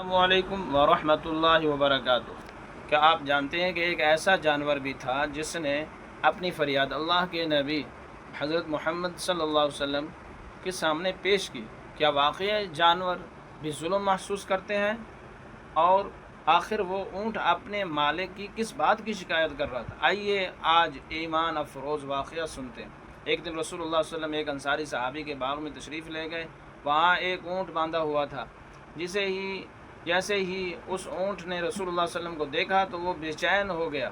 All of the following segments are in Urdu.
السلام علیکم ورحمۃ اللہ وبرکاتہ۔ کیا آپ جانتے ہیں کہ ایک ایسا جانور بھی تھا جس نے اپنی فریاد اللہ کے نبی حضرت محمد صلی اللہ علیہ وسلم کے سامنے پیش کی؟ کیا واقعی جانور بھی ظلم محسوس کرتے ہیں؟ اور آخر وہ اونٹ اپنے مالک کی کس بات کی شکایت کر رہا تھا؟ آئیے آج ایمان افروز واقعہ سنتے ہیں۔ ایک دن رسول اللہ صلی اللہ علیہ وسلم ایک انصاری صحابی کے باغ میں تشریف لے گئے۔ وہاں ایک اونٹ باندھا ہوا تھا۔ جیسے ہی اس اونٹ نے رسول اللہ صلی اللہ علیہ وسلم کو دیکھا تو وہ بے چین ہو گیا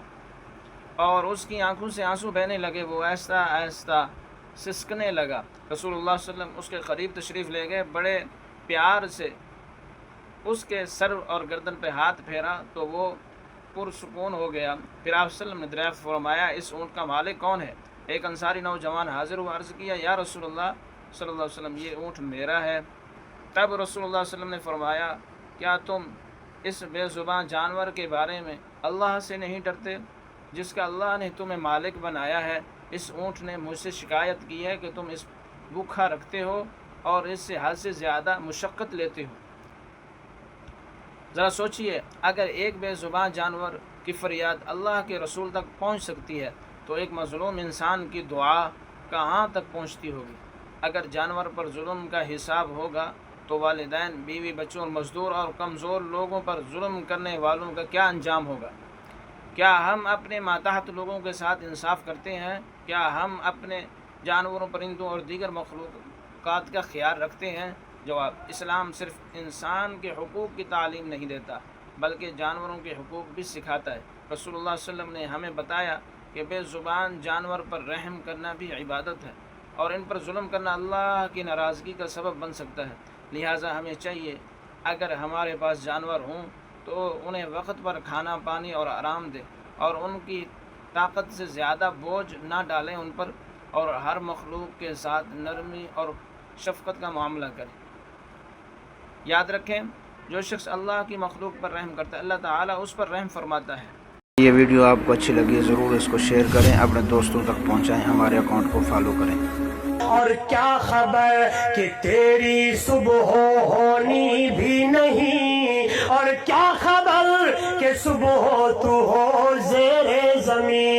اور اس کی آنکھوں سے آنسو بہنے لگے۔ وہ آہستہ آہستہ سسکنے لگا۔ رسول اللہ صلی اللہ علیہ وسلم اس کے قریب تشریف لے گئے، بڑے پیار سے اس کے سر اور گردن پہ ہاتھ پھیرا تو وہ پرسکون ہو گیا۔ پھر آپ صلی اللہ علیہ وسلم نے دریافت فرمایا، اس اونٹ کا مالک کون ہے؟ ایک انصاری نوجوان حاضر ہوا، عرض کیا، یا رسول اللہ صلی اللہ علیہ وسلم، یہ اونٹ میرا ہے۔ تب رسول اللہ صلی اللہ علیہ وسلم نے فرمایا، کیا تم اس بے زبان جانور کے بارے میں اللہ سے نہیں ڈرتے جس کا اللہ نے تمہیں مالک بنایا ہے؟ اس اونٹ نے مجھ سے شکایت کی ہے کہ تم اس بھوکھا رکھتے ہو اور اس سے حد سے زیادہ مشقت لیتے ہو۔ ذرا سوچئے، اگر ایک بے زبان جانور کی فریاد اللہ کے رسول تک پہنچ سکتی ہے تو ایک مظلوم انسان کی دعا کہاں تک پہنچتی ہوگی؟ اگر جانور پر ظلم کا حساب ہوگا تو والدین، بیوی، بچوں اور مزدور اور کمزور لوگوں پر ظلم کرنے والوں کا کیا انجام ہوگا؟ کیا ہم اپنے ماتحت لوگوں کے ساتھ انصاف کرتے ہیں؟ کیا ہم اپنے جانوروں، پرندوں اور دیگر مخلوقات کا خیال رکھتے ہیں؟ جواب: اسلام صرف انسان کے حقوق کی تعلیم نہیں دیتا بلکہ جانوروں کے حقوق بھی سکھاتا ہے۔ رسول اللہ صلی اللہ علیہ وسلم نے ہمیں بتایا کہ بے زبان جانور پر رحم کرنا بھی عبادت ہے اور ان پر ظلم کرنا اللہ کی ناراضگی کا سبب بن سکتا ہے۔ لہٰذا ہمیں چاہیے، اگر ہمارے پاس جانور ہوں تو انہیں وقت پر کھانا، پانی اور آرام دیں اور ان کی طاقت سے زیادہ بوجھ نہ ڈالیں ان پر، اور ہر مخلوق کے ساتھ نرمی اور شفقت کا معاملہ کریں۔ یاد رکھیں، جو شخص اللہ کی مخلوق پر رحم کرتا ہے اللہ تعالیٰ اس پر رحم فرماتا ہے۔ یہ ویڈیو آپ کو اچھی لگی ضرور اس کو شیئر کریں، اپنے دوستوں تک پہنچائیں، ہمارے اکاؤنٹ کو فالو کریں۔ اور کیا خبر کہ تیری صبح ہونی بھی نہیں، اور کیا خبر کہ صبح تو ہو زیر زمین۔